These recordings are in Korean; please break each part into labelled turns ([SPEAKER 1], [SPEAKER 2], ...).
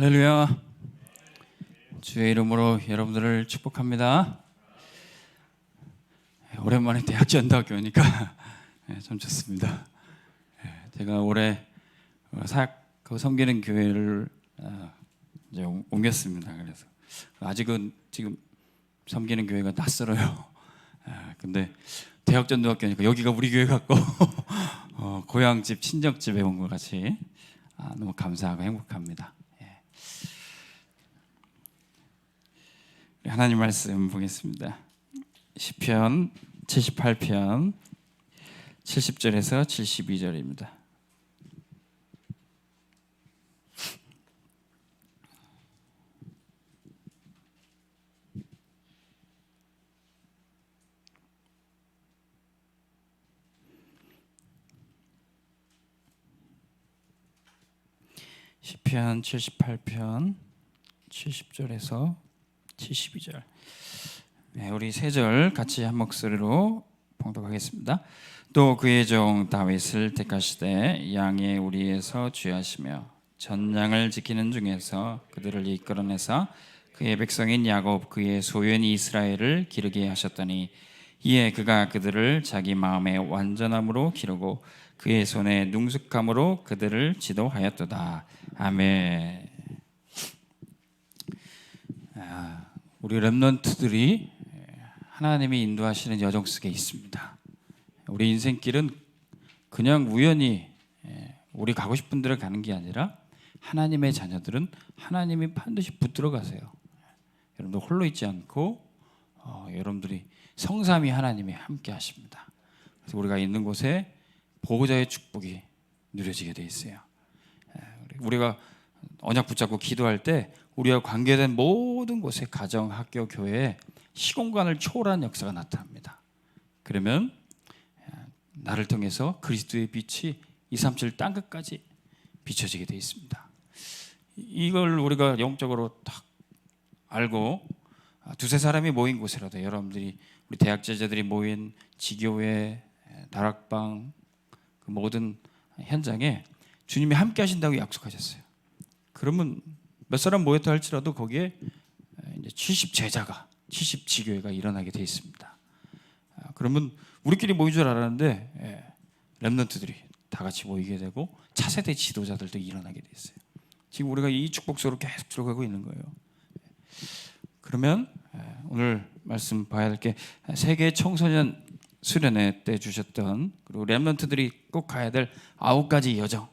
[SPEAKER 1] 할렐루야. 주의 이름으로 여러분들을 축복합니다. 오랜만에 대학전도학교 오니까 참 좋습니다. 제가 올해 사역하고 섬기는 교회를 이제 옮겼습니다. 그래서 아직은 지금 섬기는 교회가 낯설어요. 근데 대학전도학교니까 여기가 우리 교회 같고 고향집 친정집에 온 것 같이 너무 감사하고 행복합니다. 하나님 말씀 보겠습니다. 시편 78편 70절에서 72절입니다. 시편 78편 70절에서 72절. 우리 세 절 같이 한 목소리로 봉독하겠습니다. 또 그의 종 다윗을 택하시되 양의 우리에서 죄하시며 전양을 지키는 중에서 그들을 이끌어내사 그의 백성인 야곱 그의 소유인 이스라엘을 기르게 하셨더니 이에 그가 그들을 자기 마음의 완전함으로 기르고 그의 손의 능숙함으로 그들을 지도하였도다. 아멘. 우리 렘넌트들이 하나님이 인도하시는 여정 속에 있습니다. 우리 인생길은 그냥 우연히 우리 가고 싶은 데를 가는 게 아니라 하나님의 자녀들은 하나님이 반드시 붙들어 가세요. 여러분들 홀로 있지 않고 여러분들이 성삼위 하나님이 함께 하십니다. 그래서 우리가 있는 곳에 보호자의 축복이 누려지게 돼 있어요. 우리가 언약 붙잡고 기도할 때 우리와 관계된 모든 곳에 가정, 학교, 교회에 시공간을 초월한 역사가 나타납니다. 그러면 나를 통해서 그리스도의 빛이 237 땅끝까지 비춰지게 되어 있습니다. 이걸 우리가 영적으로 딱 알고 두세 사람이 모인 곳이라도 여러분들이 우리 대학 제자들이 모인 지교회, 다락방 그 모든 현장에 주님이 함께 하신다고 약속하셨어요. 그러면 몇 사람 모였다 할지라도 거기에 이제 70 제자가 70 지교회가 일어나게 되어 있습니다. 그러면 우리끼리 모인 줄 알았는데 렘넌트들이 다 같이 모이게 되고 차세대 지도자들도 일어나게 되어 있어요. 지금 우리가 이 축복 속으로 계속 들어가고 있는 거예요. 그러면 오늘 말씀 봐야 할 게 세계 청소년 수련회 때 주셨던 그리고 렘넌트들이 꼭 가야 될 9가지 여정,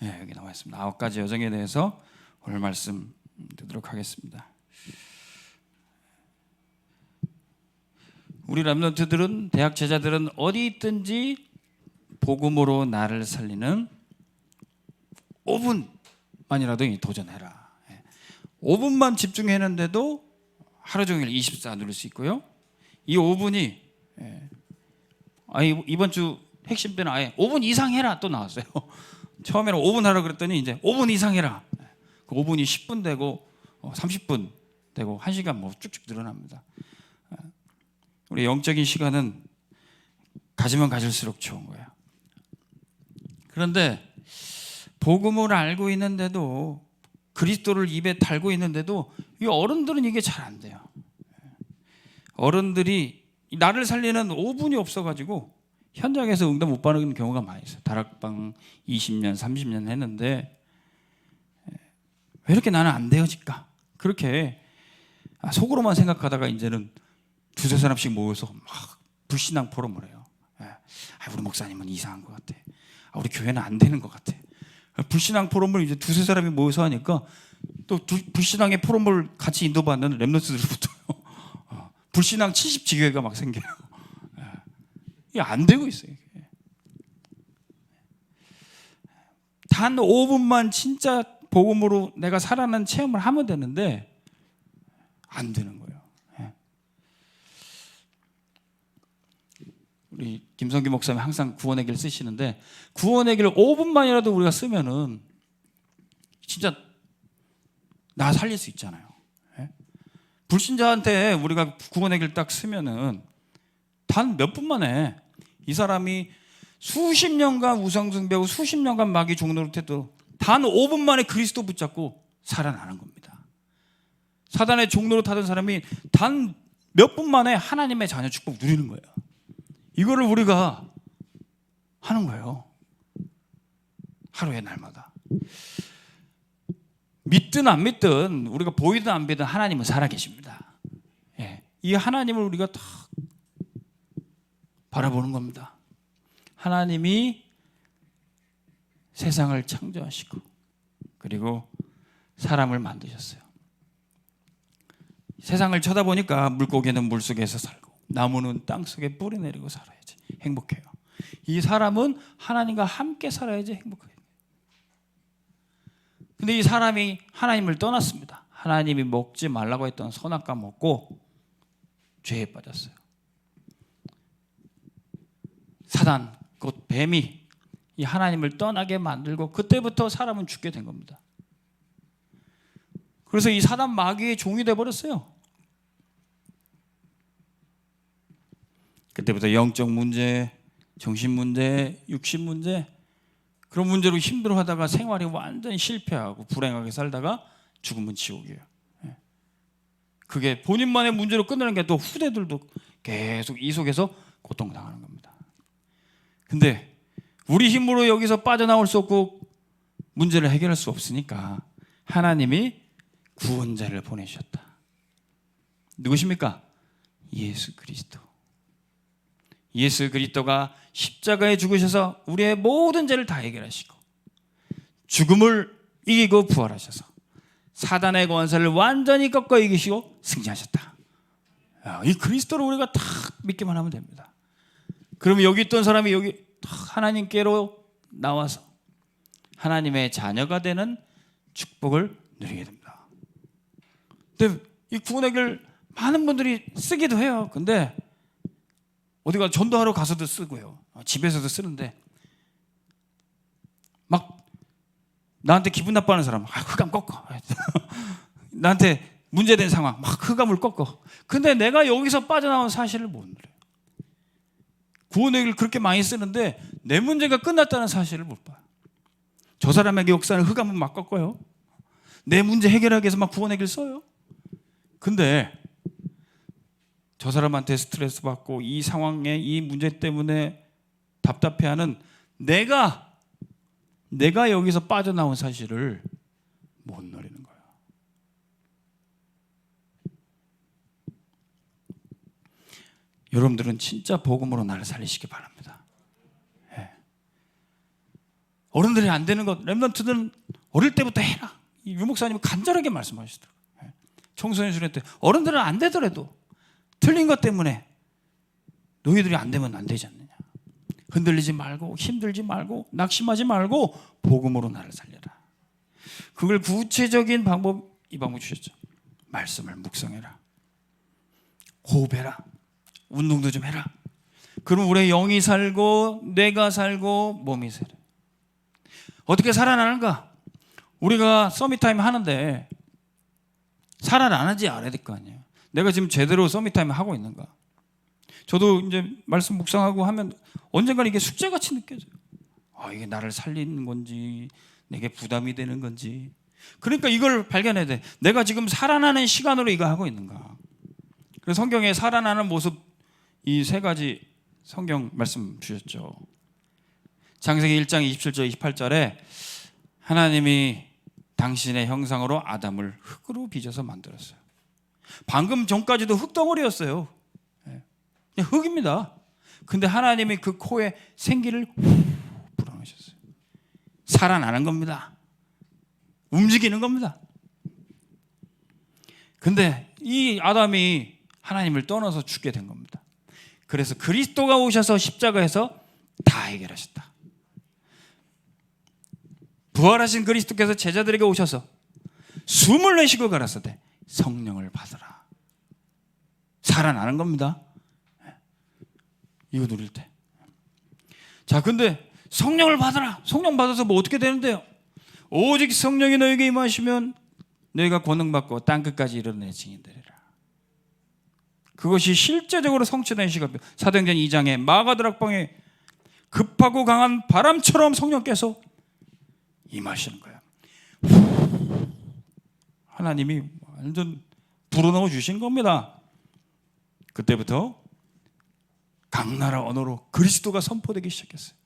[SPEAKER 1] 여기 나와 있습니다. 9가지 여정에 대해서 오늘 말씀 듣도록 하겠습니다. 우리 렘넌트들은, 대학 제자들은 어디 있든지 복음으로 나를 살리는 5분만이라도 도전해라. 5분만 집중했는데도 하루 종일 24 누릴 수 있고요. 이 5분이 이번 주 핵심 때는 아예 5분 이상 해라 또 나왔어요. 처음에는 5분 하라 그랬더니 이제 5분 이상 해라. 그 5분이 10분 되고 30분 되고 1시간 뭐 쭉쭉 늘어납니다. 우리 영적인 시간은 가지면 가질수록 좋은 거예요. 그런데 복음을 알고 있는데도 그리스도를 입에 달고 있는데도 이 어른들은 이게 잘 안 돼요. 어른들이 나를 살리는 5분이 없어가지고 현장에서 응답 못 받는 경우가 많이 있어요. 다락방 20년, 30년 했는데 왜 이렇게 나는 안 되어질까? 그렇게 속으로만 생각하다가 이제는 두세 사람씩 모여서 막 불신앙 포럼을 해요. 우리 목사님은 이상한 것 같아. 우리 교회는 안 되는 것 같아. 불신앙 포럼을 이제 두세 사람이 모여서 하니까 또 불신앙의 포럼을 같이 인도받는 렘넌트들부터요. 불신앙 70 지교회가 막 생겨요. 이게 안 되고 있어요. 단 5분만 진짜 복음으로 내가 살아난 체험을 하면 되는데 안 되는 거예요. 우리 김성규 목사님 항상 구원의 길 쓰시는데 구원의 길 5분만이라도 우리가 쓰면은 진짜 나 살릴 수 있잖아요. 불신자한테 우리가 구원의 길 딱 쓰면은 단 몇 분 만에 이 사람이 수십 년간 우상숭배하고 수십 년간 마귀 종노릇해도 단 5분 만에 그리스도 붙잡고 살아나는 겁니다. 사단의 종로로 타던 사람이 단 몇 분 만에 하나님의 자녀 축복 누리는 거예요. 이거를 우리가 하는 거예요. 하루에 날마다. 믿든 안 믿든 우리가 보이든 안 보이든 하나님은 살아계십니다. 예, 이 하나님을 우리가 다 바라보는 겁니다. 하나님이 세상을 창조하시고 그리고 사람을 만드셨어요. 세상을 쳐다보니까 물고기는 물속에서 살고 나무는 땅속에 뿌리 내리고 살아야지 행복해요. 이 사람은 하나님과 함께 살아야지 행복해요. 근데 이 사람이 하나님을 떠났습니다. 하나님이 먹지 말라고 했던 선악과 먹고 죄에 빠졌어요. 사단, 곧 뱀이 이 하나님을 떠나게 만들고 그때부터 사람은 죽게 된 겁니다. 그래서 이 사단 마귀의 종이 되어버렸어요. 그때부터 영적 문제, 정신 문제, 육신 문제 그런 문제로 힘들어하다가 생활이 완전히 실패하고 불행하게 살다가 죽으면 지옥이에요. 그게 본인만의 문제로 끝나는 게 또 후대들도 계속 이 속에서 고통당하는 겁니다. 근데 우리 힘으로 여기서 빠져나올 수 없고 문제를 해결할 수 없으니까 하나님이 구원자를 보내셨다. 누구십니까? 예수 그리스도. 예수 그리스도가 십자가에 죽으셔서 우리의 모든 죄를 다 해결하시고 죽음을 이기고 부활하셔서 사단의 권세를 완전히 꺾어 이기시고 승리하셨다. 이 그리스도를 우리가 다 믿기만 하면 됩니다. 그러면 여기 있던 사람이 여기 하나님께로 나와서 하나님의 자녀가 되는 축복을 누리게 됩니다. 근데 이 구원의 길 많은 분들이 쓰기도 해요. 근데 어디가 전도하러 가서도 쓰고요. 집에서도 쓰는데 막 나한테 기분 나빠하는 사람 흑암 꺾어. 나한테 문제된 상황 막 흑암을 꺾어. 근데 내가 여기서 빠져나온 사실을 못 누려요. 구원의 길을 그렇게 많이 쓰는데 내 문제가 끝났다는 사실을 못 봐요. 저 사람에게 역사는 흑암은 막 꺾어요. 내 문제 해결하기 위해서 막 구원의 길 써요. 근데 저 사람한테 스트레스 받고 이 상황에 이 문제 때문에 답답해하는 내가 여기서 빠져나온 사실을 못 누리는 거예요. 여러분들은 진짜 복음으로 나를 살리시기 바랍니다. 예. 어른들이 안 되는 것, 렘넌트들은 어릴 때부터 해라. 유 목사님은 간절하게 말씀하시더라고요. 예. 청소년 수련 때 어른들은 안 되더라도 틀린 것 때문에 너희들이 안 되면 안 되지 않느냐. 흔들리지 말고 힘들지 말고 낙심하지 말고 복음으로 나를 살려라. 그걸 구체적인 방법, 이 방법 주셨죠. 말씀을 묵상해라. 호흡해라. 운동도 좀 해라. 그럼 우리의 영이 살고 뇌가 살고 몸이 살아. 어떻게 살아나는가? 우리가 서밋타임 하는데 살아나는지 알아야 될 거 아니에요. 내가 지금 제대로 서밋타임 하고 있는가? 저도 이제 말씀 묵상하고 하면 언젠가 이게 숙제같이 느껴져요. 이게 나를 살리는 건지 내게 부담이 되는 건지. 그러니까 이걸 발견해야 돼. 내가 지금 살아나는 시간으로 이거 하고 있는가? 그래서 성경에 살아나는 모습 이 세 가지 성경 말씀 주셨죠. 창세기 1장 27절 28절에 하나님이 당신의 형상으로 아담을 흙으로 빚어서 만들었어요. 방금 전까지도 흙덩어리였어요. 그냥 흙입니다. 근데 하나님이 그 코에 생기를 불어넣으셨어요. 살아나는 겁니다. 움직이는 겁니다. 근데 이 아담이 하나님을 떠나서 죽게 된 겁니다. 그래서 그리스도가 오셔서 십자가에서 다 해결하셨다. 부활하신 그리스도께서 제자들에게 오셔서 숨을 내쉬고 가라사대 성령을 받으라. 살아나는 겁니다. 이거 누릴 때. 자, 근데 성령을 받아라. 성령 받아서 뭐 어떻게 되는데요? 오직 성령이 너에게 임하시면 너희가 권능받고 땅끝까지 이르는 내 증인 되리라. 그것이 실제적으로 성취된 시간. 사도행전 2장에 마가다락방에 급하고 강한 바람처럼 성령께서 임하시는 거예요. 하나님이 완전 불어넣어 주신 겁니다. 그때부터 각 나라 언어로 그리스도가 선포되기 시작했어요.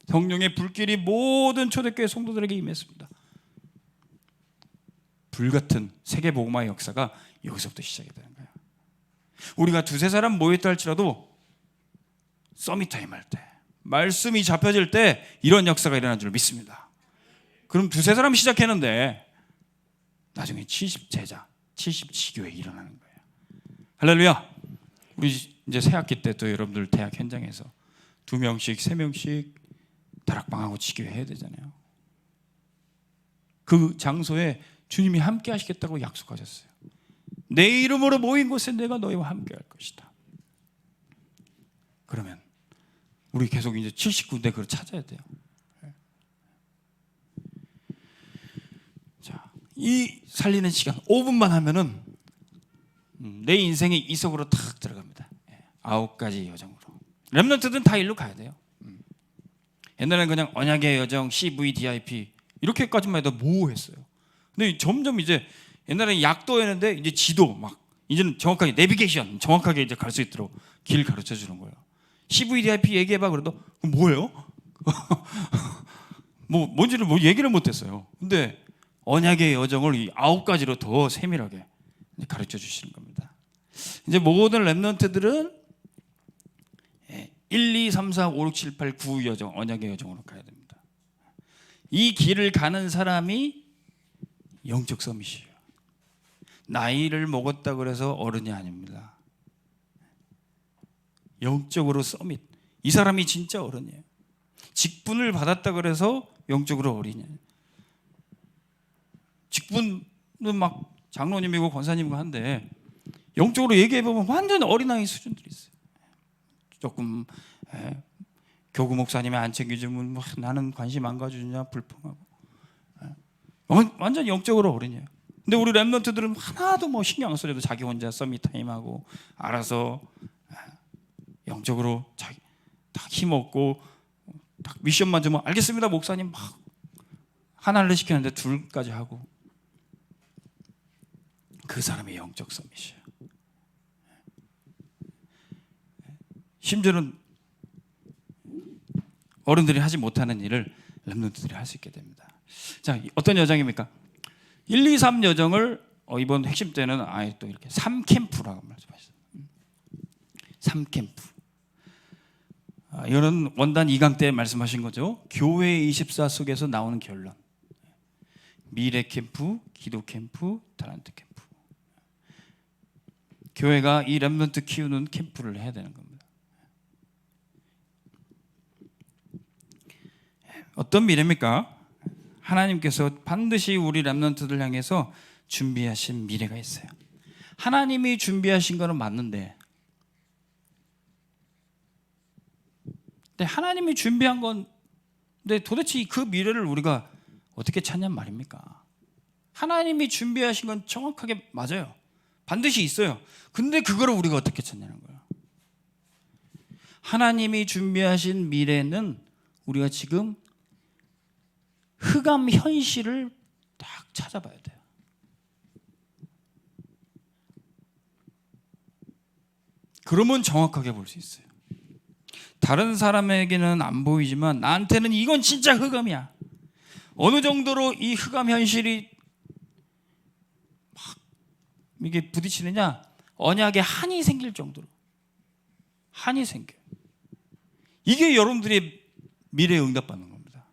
[SPEAKER 1] 성령의 불길이 모든 초대교회 성도들에게 임했습니다. 불같은 세계복음화의 역사가 여기서부터 시작이 되는 거예요. 우리가 두세 사람 모여있다 할지라도 서밋타임 할 때, 말씀이 잡혀질 때 이런 역사가 일어난 줄 믿습니다. 그럼 두세 사람 시작했는데 나중에 70제자, 70지교회 일어나는 거예요. 할렐루야. 우리 이제 새학기 때 또 여러분들 대학 현장에서 2명씩 3명씩 다락방하고 지교회 해야 되잖아요. 그 장소에 주님이 함께 하시겠다고 약속하셨어요. 내 이름으로 모인 곳에 내가 너희와 함께 할 것이다. 그러면 우리 계속 이제 79대 그걸 찾아야 돼요. 자, 이 살리는 시간 5분만 하면은 내 인생의 이석으로 탁 들어갑니다. 9가지 여정으로. 렘넌트들은 다 일로 가야 돼요. 옛날에는 그냥 언약의 여정, CVDIP 이렇게까지만 해도 모호했어요. 근데 점점 이제 옛날에는 약도였는데 이제 지도 막 이제는 정확하게 내비게이션 정확하게 이제 갈 수 있도록 길 가르쳐 주는 거예요. CVDIP 얘기해봐 그래도 뭐예요? 뭔지를 얘기를 못했어요. 근데 언약의 여정을 이 9가지로 더 세밀하게 가르쳐 주시는 겁니다. 이제 모든 렘넌트들은 1, 2, 3, 4, 5, 6, 7, 8, 9 여정, 언약의 여정으로 가야 됩니다. 이 길을 가는 사람이 영적 서밋이에요. 나이를 먹었다 그래서 어른이 아닙니다. 영적으로 서밋. 이 사람이 진짜 어른이에요. 직분을 받았다 그래서 영적으로 어린이에요. 직분은 막 장로님이고 권사님이고 한데 영적으로 얘기해보면 완전 어린아이 수준들이 있어요. 조금 교구 목사님이 안 챙겨주면 나는 관심 안 가져주냐 불평하고 완전 영적으로 어린이에요. 근데 우리 렘넌트들은 하나도 신경 안 써줘도 자기 혼자 서밋 타임하고 알아서 영적으로 자기 딱 힘없고 딱 미션만 주면 알겠습니다 목사님 막 하나를 시키는데 둘까지 하고 그 사람이 영적 서밋이에요. 심지어는 어른들이 하지 못하는 일을 렘넌트들이 할 수 있게 됩니다. 자, 어떤 여정입니까? 1, 2, 3 여정을 이번 핵심 때는 아예 또 이렇게 3캠프라고 말씀하셨어요. 3캠프. 이거는 원단 2강 때 말씀하신 거죠. 교회 24 속에서 나오는 결론. 미래 캠프, 기도 캠프, 달란트 캠프. 교회가 이 렘넌트 키우는 캠프를 해야 되는 겁니다. 어떤 미래입니까? 하나님께서 반드시 우리 렘넌트들 향해서 준비하신 미래가 있어요. 하나님이 준비하신 거는 맞는데 근데 하나님이 준비한 건 근데 도대체 그 미래를 우리가 어떻게 찾냔 말입니까? 하나님이 준비하신 건 정확하게 맞아요. 반드시 있어요. 근데 그거를 우리가 어떻게 찾냐는 거예요. 하나님이 준비하신 미래는 우리가 지금 흑암 현실을 딱 찾아봐야 돼요. 그러면 정확하게 볼 수 있어요. 다른 사람에게는 안 보이지만 나한테는 이건 진짜 흑암이야. 어느 정도로 이 흑암 현실이 막 이게 부딪히느냐? 언약에 한이 생길 정도로 한이 생겨요. 이게 여러분들의 미래에 응답받는 겁니다.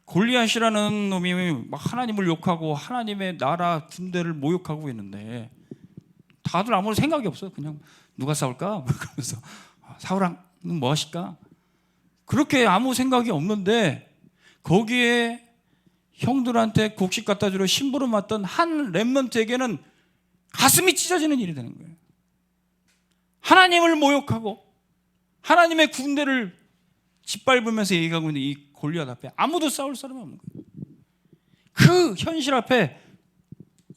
[SPEAKER 1] 골리앗이라는 놈이 막 하나님을 욕하고 하나님의 나라 군대를 모욕하고 있는데 다들 아무런 생각이 없어요. 그냥 누가 싸울까? 그러면서 사울왕은 뭐 하실까? 그렇게 아무 생각이 없는데 거기에 형들한테 곡식 갖다 주러 심부름 왔던 한 렘넌트에게는 가슴이 찢어지는 일이 되는 거예요. 하나님을 모욕하고 하나님의 군대를 짓밟으면서 얘기하고 있는 이 골리앗 앞에 아무도 싸울 사람이 없는 거예요. 그 현실 앞에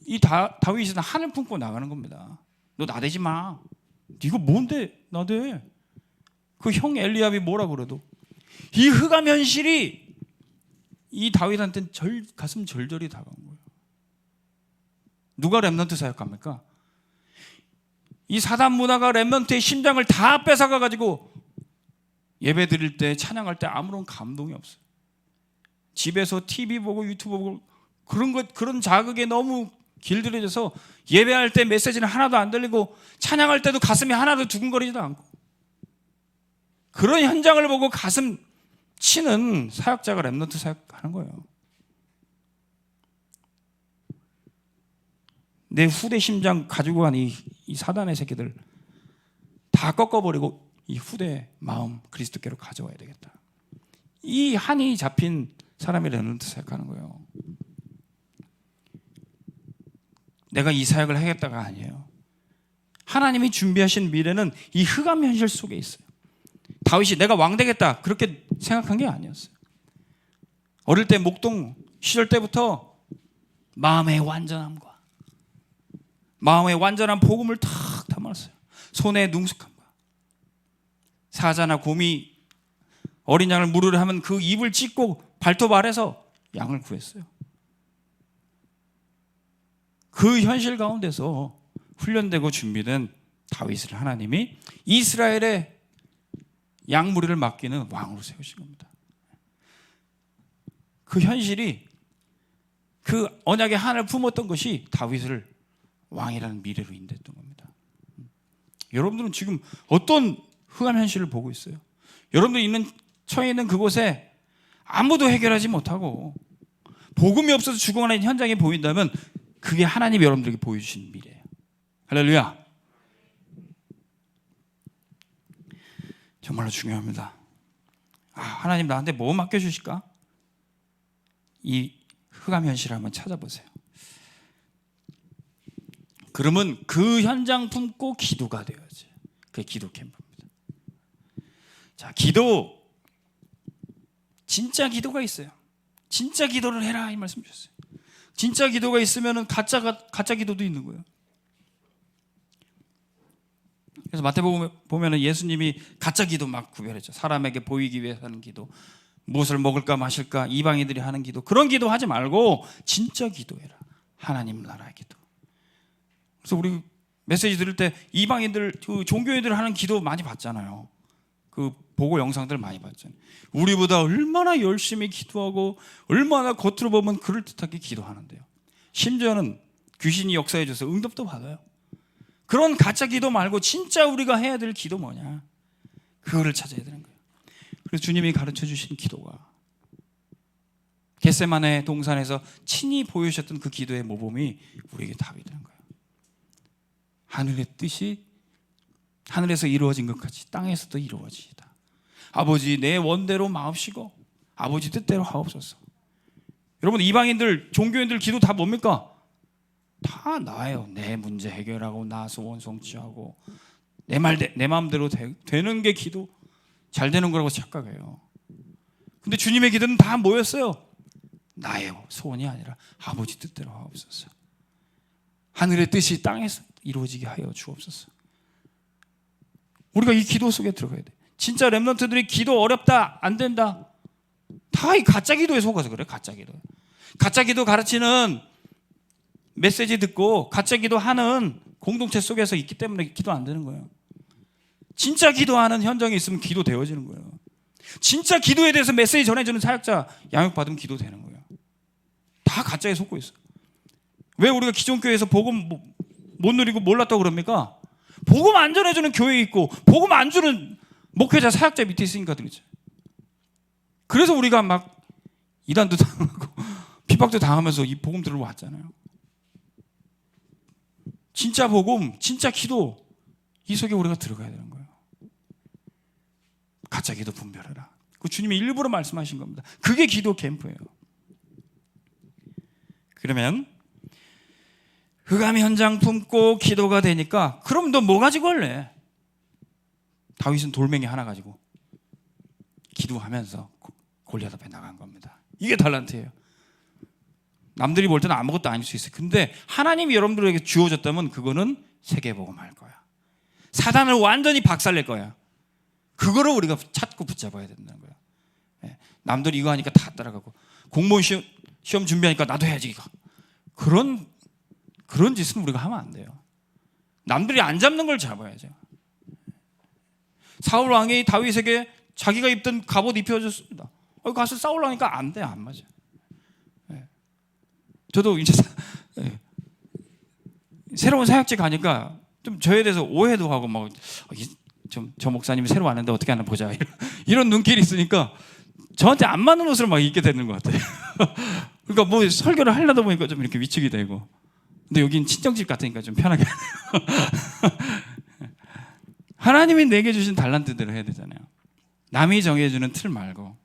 [SPEAKER 1] 이 다윗은 한을 품고 나가는 겁니다. 너 나대지 마. 네가 뭔데 나대? 그 형 엘리압이 뭐라 그래도 이 흑암 현실이 이 다윗한테는 가슴 절절히 다가온 거예요. 누가 렘넌트 사역합니까? 이 사단 문화가 렘넌트의 심장을 다 뺏어가 가지고 예배 드릴 때, 찬양할 때 아무런 감동이 없어요. 집에서 TV 보고 유튜브 보고 그런 자극에 너무 길들여져서 예배할 때 메시지는 하나도 안 들리고 찬양할 때도 가슴이 하나도 두근거리지도 않고, 그런 현장을 보고 가슴 치는 사역자가 렘넌트 사역하는 거예요. 내 후대 심장 가지고 간 이 사단의 새끼들 다 꺾어버리고 이 후대 마음 그리스도께로 가져와야 되겠다. 이 한이 잡힌 사람이 렘넌트 사역하는 거예요. 내가 이 사역을 하겠다가 아니에요. 하나님이 준비하신 미래는 이 흑암 현실 속에 있어요. 다윗이 내가 왕 되겠다 그렇게 생각한 게 아니었어요. 어릴 때 목동 시절 때부터 마음의 완전함과 마음의 완전한 복음을 탁 담았어요. 손에 능숙함과 사자나 곰이 어린 양을 물으려 하면 그 입을 찢고 발톱 아래서 양을 구했어요. 그 현실 가운데서 훈련되고 준비된 다윗을 하나님이 이스라엘의 양무리를 맡기는 왕으로 세우신 겁니다. 그 현실이, 그 언약의 한을 품었던 것이 다윗을 왕이라는 미래로 인도했던 겁니다. 여러분들은 지금 어떤 흑암 현실을 보고 있어요? 여러분들 처해 있는 그곳에 아무도 해결하지 못하고 복음이 없어서 죽어가는 현장이 보인다면 그게 하나님이 여러분들에게 보여주신 미래예요. 할렐루야. 정말로 중요합니다. 하나님 나한테 뭐 맡겨주실까? 이 흑암 현실을 한번 찾아보세요. 그러면 그 현장 품고 기도가 되어야지. 그게 기도 캠프입니다. 자, 기도, 진짜 기도가 있어요. 진짜 기도를 해라 이 말씀 주셨어요. 진짜 기도가 있으면 가짜 기도도 있는 거예요. 그래서 마태복음 보면은 예수님이 가짜 기도 막 구별했죠. 사람에게 보이기 위해서 하는 기도, 무엇을 먹을까 마실까 이방인들이 하는 기도, 그런 기도 하지 말고 진짜 기도해라. 하나님 나라의 기도. 그래서 우리 메시지 들을 때 이방인들, 그 종교인들 하는 기도 많이 봤잖아요. 그 보고 영상들 많이 봤잖아요. 우리보다 얼마나 열심히 기도하고 얼마나 겉으로 보면 그럴듯하게 기도하는데요. 심지어는 귀신이 역사해줘서 응답도 받아요. 그런 가짜 기도 말고 진짜 우리가 해야 될 기도 뭐냐? 그거를 찾아야 되는 거예요. 그래서 주님이 가르쳐 주신 기도가 겟세마네 동산에서 친히 보여주셨던 그 기도의 모범이 우리에게 답이 되는 거예요. 하늘의 뜻이 하늘에서 이루어진 것 같이 땅에서도 이루어지이다. 아버지 내 원대로 마옵시고 아버지 뜻대로 하옵소서. 여러분 이방인들 종교인들 기도 다 뭡니까? 다 나예요. 내 문제 해결하고 나 소원 성취하고 내 마음대로 되는 게 기도 잘 되는 거라고 착각해요. 근데 주님의 기도는 다 뭐였어요? 나의 소원이 아니라 아버지 뜻대로 하옵소서. 하늘의 뜻이 땅에서 이루어지게 하여 주옵소서. 우리가 이 기도 속에 들어가야 돼. 진짜 렘넌트들이 기도 어렵다 안 된다 다 이 가짜 기도에 속아서 그래. 가짜 기도 가르치는 메시지 듣고 가짜 기도하는 공동체 속에서 있기 때문에 기도 안 되는 거예요. 진짜 기도하는 현장에 있으면 기도 되어지는 거예요. 진짜 기도에 대해서 메시지 전해주는 사역자 양육받으면 기도 되는 거예요. 다 가짜에 속고 있어요. 왜 우리가 기존 교회에서 복음 못 누리고 몰랐다고 그럽니까? 복음 안 전해주는 교회에 있고 복음 안 주는 목회자 사역자 밑에 있으니까 그렇죠. 그래서 우리가 막 이단도 당하고 핍박도 당하면서 이 복음 들으러 왔잖아요. 진짜 복음, 진짜 기도 이 속에 우리가 들어가야 되는 거예요. 가짜 기도 분별해라. 그 주님이 일부러 말씀하신 겁니다. 그게 기도 캠프예요. 그러면 흑암 현장 품고 기도가 되니까 그럼 너 뭐 가지고 할래? 다윗은 돌멩이 하나 가지고 기도하면서 골리앗 앞에 나간 겁니다. 이게 달란트예요. 남들이 볼 때는 아무것도 아닐 수 있어요. 근데 하나님이 여러분들에게 주어졌다면 그거는 세계복음할 거야. 사단을 완전히 박살낼 거야. 그거를 우리가 찾고 붙잡아야 된다는 거야. 남들이 이거 하니까 다 따라가고, 공무원 시험 준비하니까 나도 해야지 이거. 그런 짓은 우리가 하면 안 돼요. 남들이 안 잡는 걸 잡아야죠. 사울 왕이 다윗에게 자기가 입던 갑옷 입혀줬습니다. 가서 싸우려니까 안 돼, 안 맞아. 저도 이제 새로운 사역지 가니까 좀 저에 대해서 오해도 하고 막 좀 저 목사님이 새로 왔는데 어떻게 하나 보자 이런 눈길이 있으니까 저한테 안 맞는 옷을 막 입게 되는 것 같아요. 그러니까 뭐 설교를 하려다 보니까 좀 이렇게 위축이 되고, 근데 여긴 친정집 같으니까 좀 편하게 하나님이 내게 주신 달란트대로 해야 되잖아요. 남이 정해주는 틀 말고.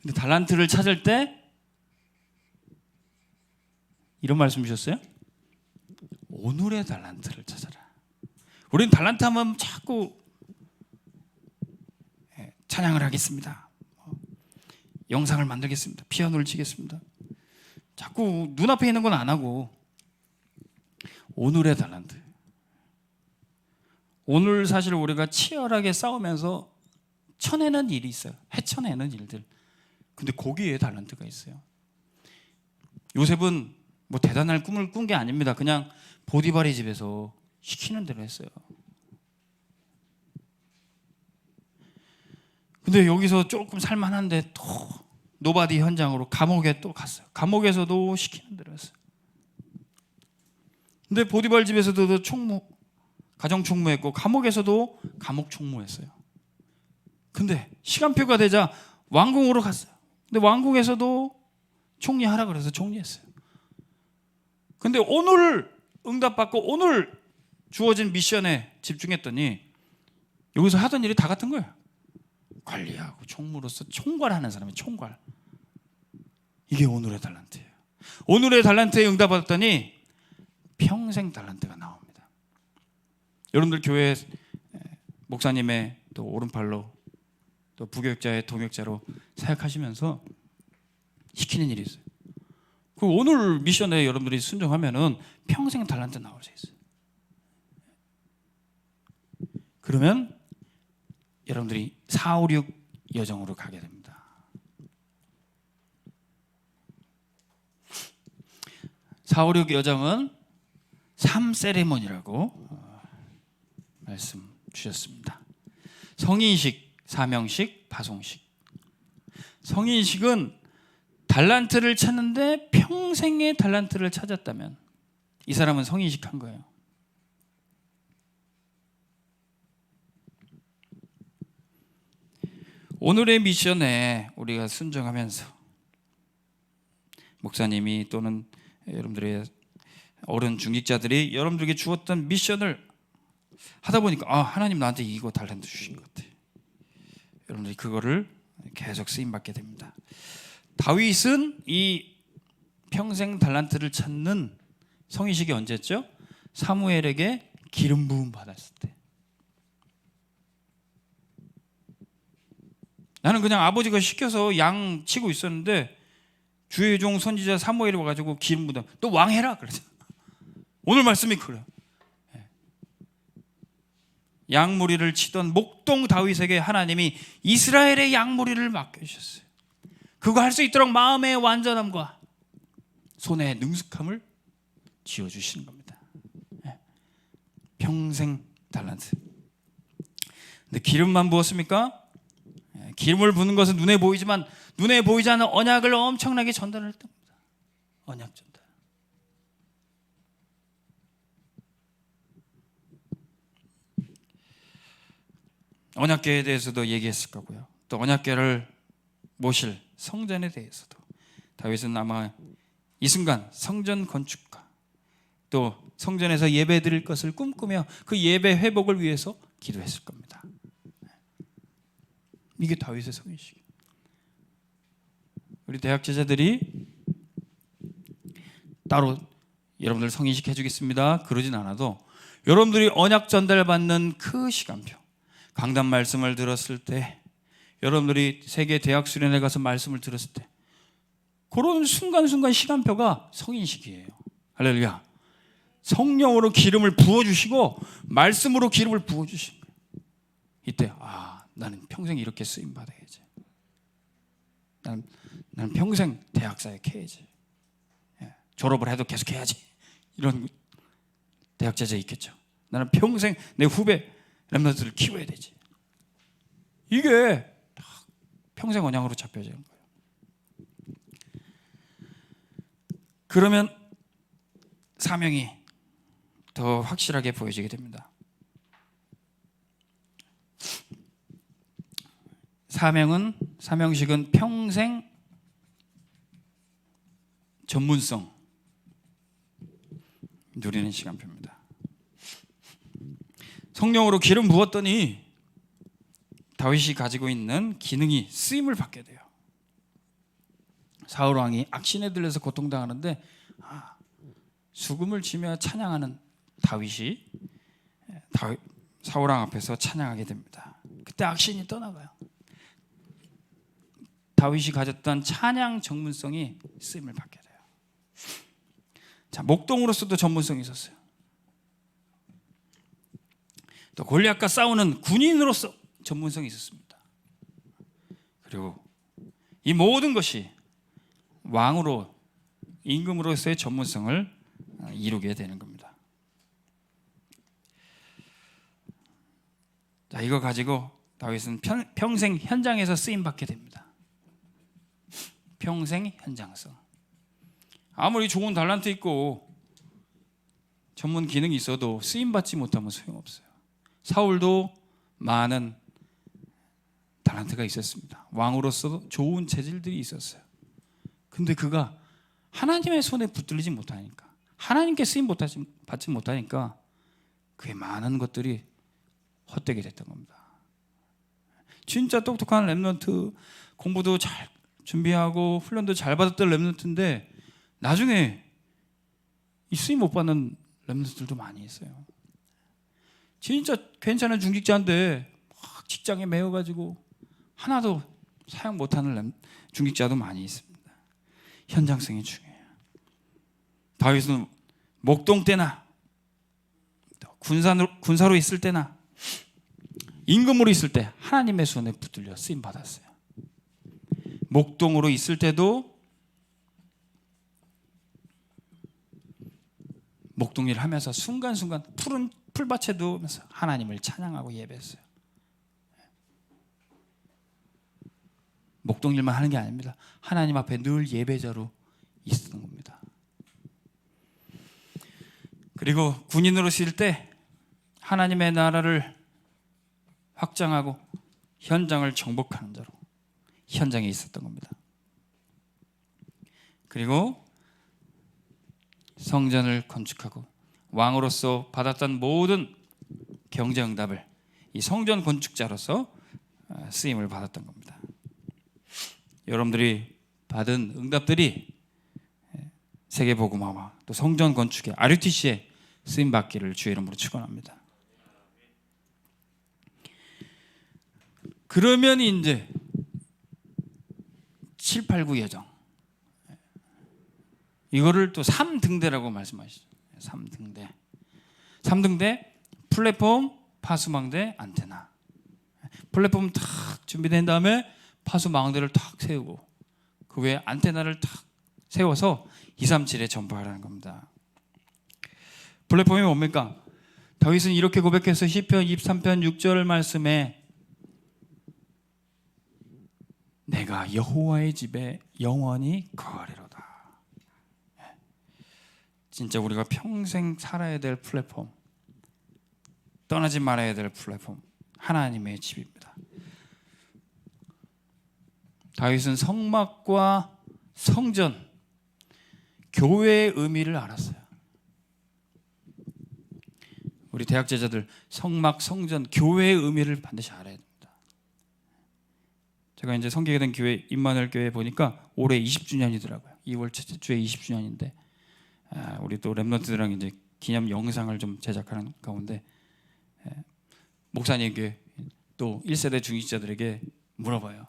[SPEAKER 1] 근데 달란트를 찾을 때 이런 말씀 주셨어요. 오늘의 달란트를 찾아라. 우리는 달란트 하면 자꾸 찬양을 하겠습니다, 영상을 만들겠습니다, 피아노를 치겠습니다. 자꾸 눈앞에 있는 건 안 하고 오늘의 달란트. 오늘 사실 우리가 치열하게 싸우면서 쳐내는 일이 있어요. 헤쳐내는 일들. 근데 거기에 달란트가 있어요. 요셉은 뭐 대단한 꿈을 꾼 게 아닙니다. 그냥 보디발의 집에서 시키는 대로 했어요. 근데 여기서 조금 살만한데 또 노바디 현장으로 감옥에 또 갔어요. 감옥에서도 시키는 대로 했어요. 근데 보디발 집에서도 총무, 가정 총무했고, 감옥에서도 감옥 총무했어요. 근데 시간표가 되자 왕궁으로 갔어요. 근데 왕궁에서도 총리하라 그래서 총리했어요. 근데 오늘 응답받고 오늘 주어진 미션에 집중했더니 여기서 하던 일이 다 같은 거예요. 관리하고 총무로서 총괄하는 사람이 총괄. 이게 오늘의 달란트예요. 오늘의 달란트에 응답받았더니 평생 달란트가 나옵니다. 여러분들 교회 목사님의 또 오른팔로 또 부교육자의 동역자로 사역하시면서 시키는 일이 있어요. 그 오늘 미션에 여러분들이 순종하면은 평생 달란트 나올 수 있어요. 그러면 여러분들이 4, 5, 6 여정으로 가게 됩니다. 4, 5, 6 여정은 3 세레모니라고 말씀 주셨습니다. 성인식, 사명식, 파송식. 성인식은 달란트를 찾는데 평생의 달란트를 찾았다면 이 사람은 성인식 한 거예요. 오늘의 미션에 우리가 순종하면서 목사님이 또는 여러분들의 어른 중직자들이 여러분들에게 주었던 미션을 하다 보니까 하나님 나한테 이거 달란트 주신 것 같아. 여러분들이 그거를 계속 쓰임받게 됩니다. 다윗은 이 평생 달란트를 찾는 성인식이 언제였죠? 사무엘에게 기름 부음 받았을 때. 나는 그냥 아버지가 시켜서 양 치고 있었는데 주의 종 선지자 사무엘이 와가지고 기름 부다. 너 왕해라 그러잖아. 오늘 말씀이 그래요. 양무리를 치던 목동 다윗에게 하나님이 이스라엘의 양무리를 맡겨주셨어요. 그거 할 수 있도록 마음의 완전함과 손의 능숙함을 지어주시는 겁니다. 평생 달란트. 근데 기름만 부었습니까? 기름을 부는 것은 눈에 보이지만 눈에 보이지 않는 언약을 엄청나게 전달할 때입니다. 언약 전달. 언약궤에 대해서도 얘기했을 거고요. 또 언약궤를 모실 성전에 대해서도 다윗은 아마 이 순간 성전 건축과 또 성전에서 예배 드릴 것을 꿈꾸며 그 예배 회복을 위해서 기도했을 겁니다. 이게 다윗의 성인식. 우리 대학 제자들이 따로 여러분들 성인식 해주겠습니다 그러진 않아도 여러분들이 언약 전달받는 그 시간표, 강단 말씀을 들었을 때, 여러분들이 세계 대학 수련회 가서 말씀을 들었을 때 그런 순간순간 시간표가 성인식이에요. 할렐루야. 성령으로 기름을 부어주시고 말씀으로 기름을 부어주신 거예요. 이때 나는 평생 이렇게 쓰임 받아야지. 나는 평생 대학 사역해야지. 졸업을 해도 계속 해야지. 이런 대학 제자 있겠죠. 나는 평생 내 후배 렘넌트를 키워야 되지. 이게 평생 언양으로 잡혀지는 거예요. 그러면 사명이 더 확실하게 보여지게 됩니다. 사명식은 평생 전문성 누리는 시간표입니다. 성령으로 기름 부었더니 다윗이 가지고 있는 기능이 쓰임을 받게 돼요. 사울 왕이 악신에 들려서 고통당하는데 수금을 치며 찬양하는 다윗이 사울 왕 앞에서 찬양하게 됩니다. 그때 악신이 떠나가요. 다윗이 가졌던 찬양 전문성이 쓰임을 받게 돼요. 자, 목동으로서도 전문성이 있었어요. 또 골리앗과 싸우는 군인으로서 전문성이 있었습니다. 그리고 이 모든 것이 왕으로, 임금으로서의 전문성을 이루게 되는 겁니다. 자, 이거 가지고 다윗은 평생 현장에서 쓰임 받게 됩니다. 평생 현장성. 아무리 좋은 달란트 있고 전문 기능이 있어도 쓰임 받지 못하면 소용없어요. 사울도 많은 달란트가 있었습니다. 왕으로서도 좋은 재질들이 있었어요. 근데 그가 하나님의 손에 붙들리지 못하니까, 하나님께 쓰임 받지 못하니까 그의 많은 것들이 헛되게 됐던 겁니다. 진짜 똑똑한 렘넌트, 공부도 잘 준비하고 훈련도 잘 받았던 렘넌트인데 나중에 이 쓰임 못 받는 렘넌트들도 많이 있어요. 진짜 괜찮은 중직자인데 막 직장에 매여가지고 하나도 사용 못하는 중직자도 많이 있습니다. 현장성이 중요해요. 다윗은 목동 때나 군사로 있을 때나 임금으로 있을 때 하나님의 손에 붙들려 쓰임 받았어요. 목동으로 있을 때도 목동 일을 하면서 순간순간 푸른 풀밭에 두면서 하나님을 찬양하고 예배했어요. 목동 일만 하는 게 아닙니다. 하나님 앞에 늘 예배자로 있었던 겁니다. 그리고 군인으로 있을 때 하나님의 나라를 확장하고 현장을 정복하는 자로 현장에 있었던 겁니다. 그리고 성전을 건축하고 왕으로서 받았던 모든 경제응답을 이 성전 건축자로서 쓰임을 받았던 겁니다. 여러분들이 받은 응답들이 세계복음화와 또 성전 건축의 RUTC에 쓰임 받기를 주의 이름으로 축원합니다. 그러면 이제 7, 8, 9 예정, 이거를 또 3등대라고 말씀하시죠. 3등대. 3등대 플랫폼, 파수망대, 안테나. 플랫폼 탁 준비된 다음에 파수망대를 탁 세우고 그 외에 안테나를 탁 세워서 237에 전파하라는 겁니다. 플랫폼이 뭡니까? 다윗은 이렇게 고백해서 시편 23편 6절 말씀에 내가 여호와의 집에 영원히 거하리로다. 진짜 우리가 평생 살아야 될 플랫폼, 떠나지 말아야 될 플랫폼, 하나님의 집입니다. 다윗은 성막과 성전, 교회의 의미를 알았어요. 우리 대학 제자들 성막, 성전, 교회의 의미를 반드시 알아야 됩니다. 제가 이제 성계가 된 교회 임마누엘 교회 보니까 올해 20주년이더라고요. 2월 첫째 주에 20주년인데 우리 또 렘넌트들랑 이제 기념 영상을 좀 제작하는 가운데 목사님께 또 1세대 중직자들에게 물어봐요.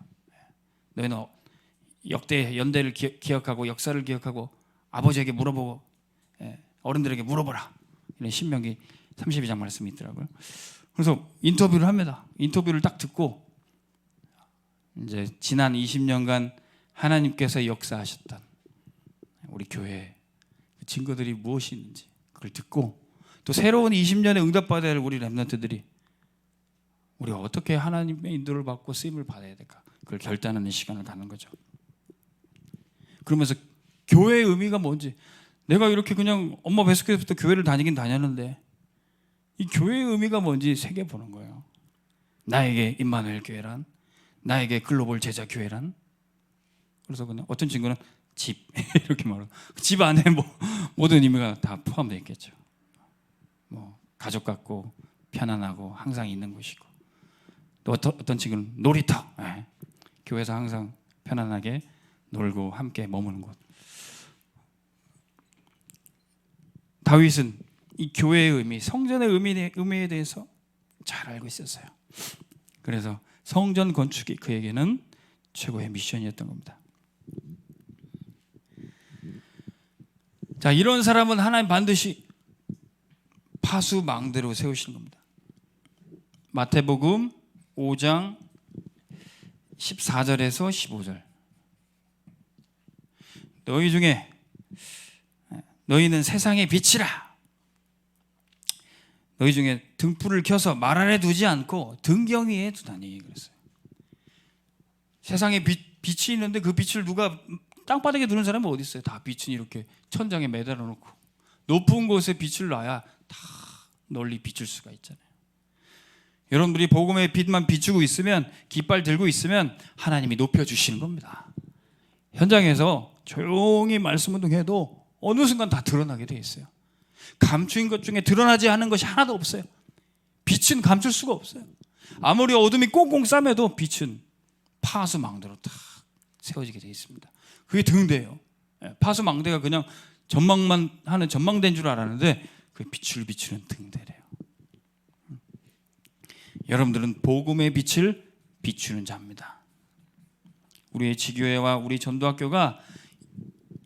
[SPEAKER 1] 너희는 역대 연대를 기억하고 역사를 기억하고 아버지에게 물어보고 어른들에게 물어보라. 이런 신명기 32장 말씀이 있더라고요. 그래서 인터뷰를 합니다. 인터뷰를 딱 듣고 이제 지난 20년간 하나님께서 역사하셨던 우리 교회 그 증거들이 무엇이 있는지 그걸 듣고, 또 새로운 20년에 응답받아야 할 우리 렘넌트들이 우리가 어떻게 하나님의 인도를 받고 쓰임을 받아야 될까, 그걸 결단하는 시간을 갖는 거죠. 그러면서 교회의 의미가 뭔지, 내가 이렇게 그냥 엄마 뱃속에서부터 교회를 다니긴 다녔는데 이 교회의 의미가 뭔지 새겨보는 거예요. 나에게 임마누엘 교회란, 나에게 글로벌 제자 교회란. 그래서 그냥 어떤 친구는 집 이렇게 말하고, 집 안에 뭐 모든 의미가 다 포함되어 있겠죠. 뭐 가족 같고 편안하고 항상 있는 곳이고, 또 어떤 친구는 놀이터, 교회에서 항상 편안하게 놀고 함께 머무는 곳. 다윗은 이 교회의 의미, 성전의 의미에 대해서 잘 알고 있었어요. 그래서 성전 건축이 그에게는 최고의 미션이었던 겁니다. 자, 이런 사람은 하나님 반드시 파수망대로 세우시는 겁니다. 마태복음 5장 14절에서 15절. 너희 중에 너희는 세상의 빛이라. 너희 중에 등불을 켜서 말 아래 두지 않고 등경 위에 두다니 그랬어요. 세상에 빛이 있는데 그 빛을 누가 땅바닥에 두는 사람은 어디 있어요? 다 빛은 이렇게 천장에 매달아 놓고 높은 곳에 빛을 놔야 다 널리 비출 수가 있잖아요. 여러분들이 복음의 빛만 비추고 있으면, 깃발 들고 있으면 하나님이 높여주시는 겁니다. 현장에서 조용히 말씀 운동해도 어느 순간 다 드러나게 돼 있어요. 감추인 것 중에 드러나지 않은 것이 하나도 없어요. 빛은 감출 수가 없어요. 아무리 어둠이 꽁꽁 싸매도 빛은 파수망대로 딱 세워지게 돼 있습니다. 그게 등대예요. 파수망대가 그냥 전망만 하는 전망대인 줄 알았는데 그 빛을 비추는 등대래요. 여러분들은 복음의 빛을 비추는 자입니다. 우리의 지교회와 우리 전도학교가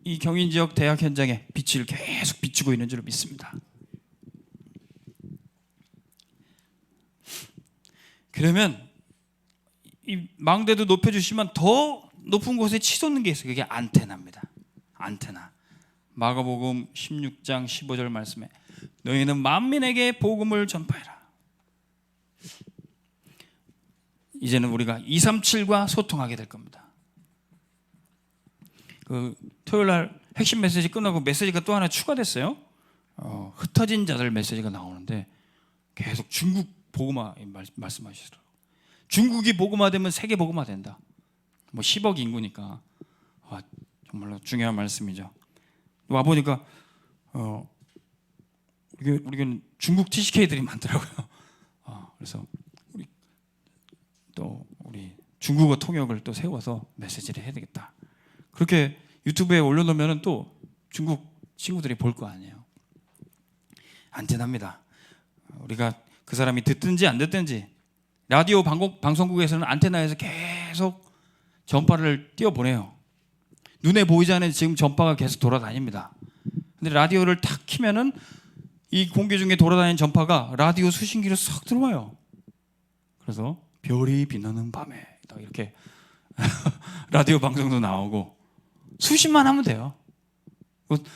[SPEAKER 1] 이 경인지역 대학 현장에 빛을 계속 비추고 있는 줄 믿습니다. 그러면 이 망대도 높여주시면 더 높은 곳에 치솟는 게 있어요. 그게 안테나입니다. 안테나. 마가복음 16장 15절 말씀에 너희는 만민에게 복음을 전파해라. 이제는 우리가 237과 소통하게 될 겁니다. 그 토요일 날 핵심 메시지 끝나고 메시지가 또 하나 추가됐어요. 흩어진 자들 메시지가 나오는데 계속 중국 복음화 말씀하시더라고요. 중국이 복음화되면 세계 복음화 된다. 뭐 10억 인구니까 정말로 중요한 말씀이죠. 와 보니까 우리는 중국 TCK들이 많더라고요. 그래서 우리 중국어 통역을 또 세워서 메시지를 해야 되겠다. 그렇게 유튜브에 올려놓으면 또 중국 친구들이 볼 거 아니에요. 안테나입니다. 우리가 그 사람이 듣든지 안 듣든지 라디오 방송국에서는 안테나에서 계속 전파를 띄워보내요. 눈에 보이지 않는 지금 전파가 계속 돌아다닙니다. 근데 라디오를 탁 키면은 이 공기 중에 돌아다니는 전파가 라디오 수신기로 쏙 들어와요. 그래서 별이 빛나는 밤에 이렇게 라디오 방송도 나오고 수신만 하면 돼요.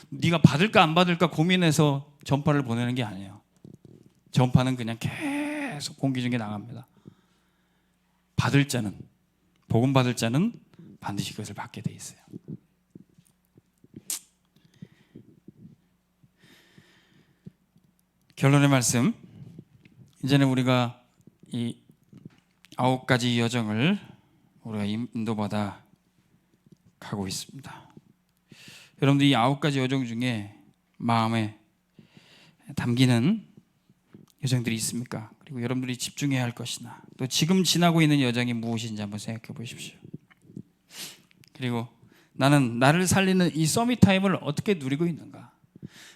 [SPEAKER 1] 네가 받을까 안 받을까 고민해서 전파를 보내는 게 아니에요. 전파는 그냥 계속 공기 중에 나갑니다. 받을 자는, 복음 받을 자는 반드시 그것을 받게 돼 있어요. 결론의 말씀. 이제는 우리가 이 9가지 여정을 우리가 인도받아 가고 있습니다. 여러분들 이 9가지 여정 중에 마음에 담기는 여정들이 있습니까? 그리고 여러분들이 집중해야 할 것이나 또 지금 지나고 있는 여정이 무엇인지 한번 생각해 보십시오. 그리고 나는 나를 살리는 이 서밋 타임을 어떻게 누리고 있는가?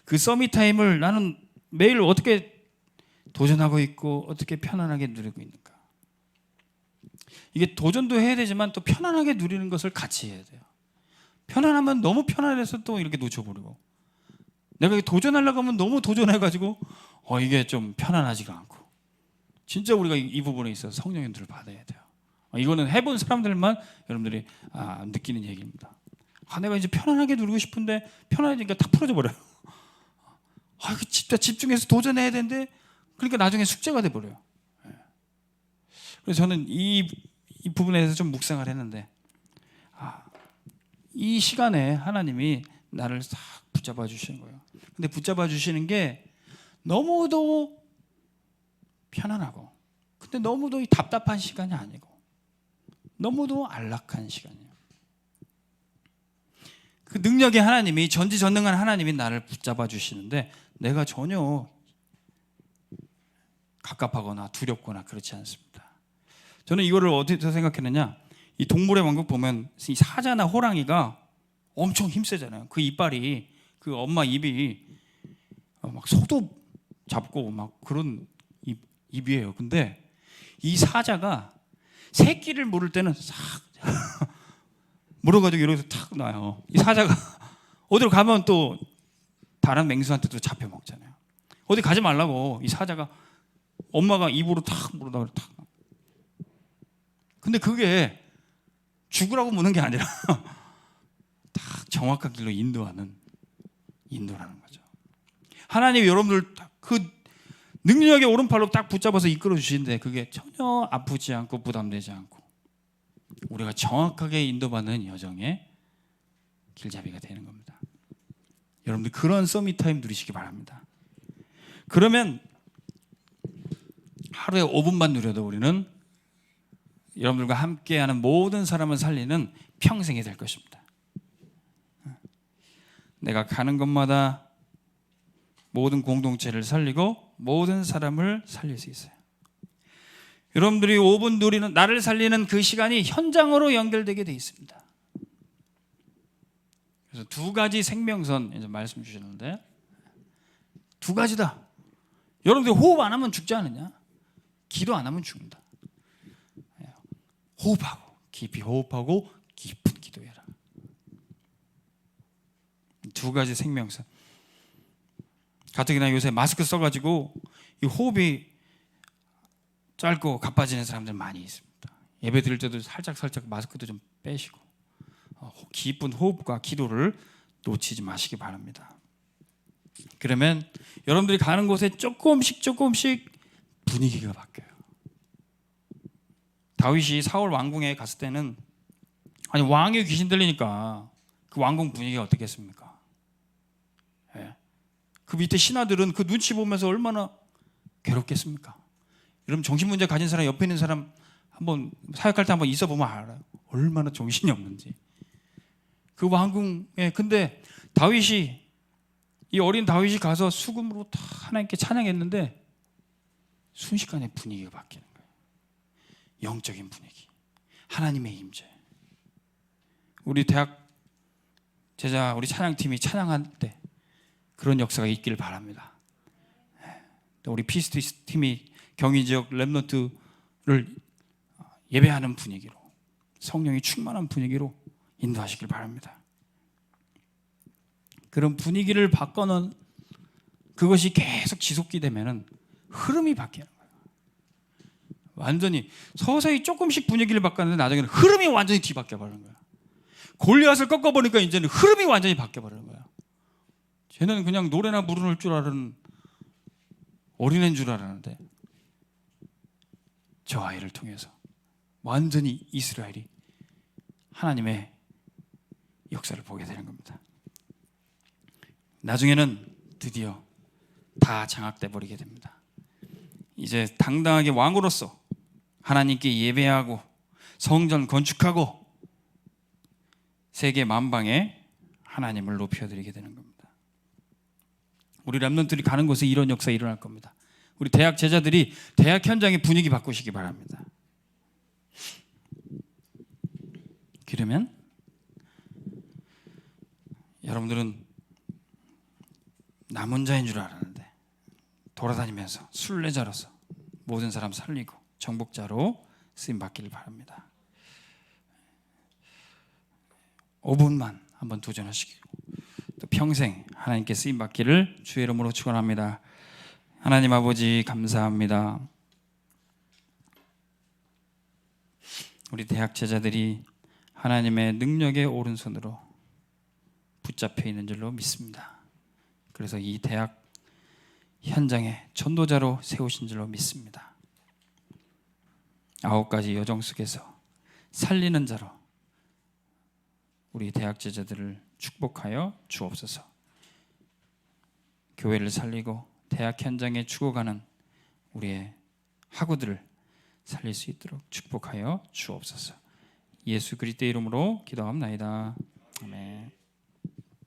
[SPEAKER 1] 그 서밋 타임을 나는 매일 어떻게 도전하고 있고 어떻게 편안하게 누리고 있는가? 이게 도전도 해야 되지만 또 편안하게 누리는 것을 같이 해야 돼요. 편안하면 너무 편안해서 또 이렇게 놓쳐버리고, 내가 도전하려고 하면 너무 도전해가지고 이게 좀 편안하지가 않고, 진짜 우리가 이 부분에 있어서 성령의 인도를 받아야 돼요. 이거는 해본 사람들만 여러분들이 느끼는 얘기입니다. 내가 이제 편안하게 누리고 싶은데 편안하니까 다 풀어져 버려요. 집중해서 도전해야 되는데 그러니까 나중에 숙제가 돼 버려요. 그래서 저는 이 부분에 대해서 좀 묵상을 했는데 이 시간에 하나님이 나를 싹 붙잡아 주시는 거예요. 근데 붙잡아 주시는 게 너무도 편안하고 근데 너무도 답답한 시간이 아니고 너무도 안락한 시간이에요. 그 능력의 하나님이 전지전능한 하나님이 나를 붙잡아 주시는데 내가 전혀 갑갑하거나 두렵거나 그렇지 않습니다. 저는 이거를 어떻게 생각했느냐, 이 동물의 왕국 보면 이 사자나 호랑이가 엄청 힘세잖아요. 그 이빨이, 그 엄마 입이 막 소도 잡고 막 그런 입이에요. 근데 이 사자가 새끼를 물을 때는 싹 물어가지고 이렇게 탁 놔요. 이 사자가 어디로 가면 또 다른 맹수한테도 잡혀 먹잖아요. 어디 가지 말라고 이 사자가 엄마가 입으로 탁 물어다가 탁. 근데 그게 죽으라고 무는 게 아니라 딱 정확한 길로 인도라는 거죠. 하나님이 여러분들 그 능력의 오른팔로 딱 붙잡아서 이끌어 주시는데 그게 전혀 아프지 않고 부담되지 않고 우리가 정확하게 인도받는 여정의 길잡이가 되는 겁니다. 여러분들 그런 서밋 타임 누리시기 바랍니다. 그러면 하루에 5분만 누려도 우리는 여러분들과 함께하는 모든 사람을 살리는 평생이 될 것입니다. 내가 가는 곳마다 모든 공동체를 살리고 모든 사람을 살릴 수 있어요. 여러분들이 5분 누리는 나를 살리는 그 시간이 현장으로 연결되게 돼 있습니다. 그래서 두 가지 생명선 이제 말씀 주셨는데 두 가지다. 여러분들 호흡 안 하면 죽지 않느냐? 기도 안 하면 죽는다. 호흡하고 깊이 호흡하고 깊은 기도해라. 두 가지 생명선. 가뜩이나 요새 마스크 써가지고 이 호흡이 짧고 가빠지는 사람들 많이 있습니다. 예배 드릴 때도 살짝 마스크도 좀 빼시고 깊은 호흡과 기도를 놓치지 마시기 바랍니다. 그러면 여러분들이 가는 곳에 조금씩 분위기가 바뀌어요. 다윗이 사울 왕궁에 갔을 때는 왕의 귀신 들리니까 그 왕궁 분위기가 어떻겠습니까? 예. 그 밑에 신하들은 그 눈치 보면서 얼마나 괴롭겠습니까? 여러분 정신문제 가진 사람 옆에 있는 사람 한번 사역할 때 한번 있어 보면 알아요. 얼마나 정신이 없는지. 그 왕궁에 근데 이 어린 다윗이 가서 수금으로 다 하나님께 찬양했는데 순식간에 분위기가 바뀌는 거예요. 영적인 분위기, 하나님의 임재. 우리 대학 제자 우리 찬양팀이 찬양할 때 그런 역사가 있기를 바랍니다. 우리 피스트 팀이 경희지역 렘넌트를 예배하는 분위기로 성령이 충만한 분위기로 인도하시길 바랍니다. 그런 분위기를 바꿔놓은 그것이 계속 지속이 되면은 흐름이 바뀌는 거예요. 완전히 서서히 조금씩 분위기를 바꿨는데 나중에는 흐름이 완전히 뒤바뀌어 버리는 거예요. 골리앗을 꺾어보니까 이제는 흐름이 완전히 바뀌어 버리는 거예요. 쟤는 그냥 노래나 부르는 줄 아는 어린애인 줄 알았는데 저 아이를 통해서 완전히 이스라엘이 하나님의 역사를 보게 되는 겁니다. 나중에는 드디어 다 장악돼 버리게 됩니다. 이제 당당하게 왕으로서 하나님께 예배하고 성전 건축하고 세계 만방에 하나님을 높여드리게 되는 겁니다. 우리 렘넌트들이 가는 곳에 이런 역사 일어날 겁니다. 우리 대학 제자들이 대학 현장의 분위기 바꾸시기 바랍니다. 그러면 여러분들은 남은 자인 줄 알았는데 돌아다니면서 순례자로서 모든 사람 살리고 정복자로 쓰임받기를 바랍니다. 5분만 한번 도전하시고 또 평생 하나님께 쓰임받기를 주의 이름으로 축원합니다. 하나님 아버지 감사합니다. 우리 대학 제자들이 하나님의 능력의 오른손으로 붙잡혀 있는 줄로 믿습니다. 그래서 이 대학 현장에 전도자로 세우신 줄로 믿습니다. 9가지 여정 속에서 살리는 자로 우리 대학 제자들을 축복하여 주옵소서. 교회를 살리고 대학 현장에 죽어가는 우리의 학우들을 살릴 수 있도록 축복하여 주옵소서. 예수 그리스도의 이름으로 기도합나이다. 아멘.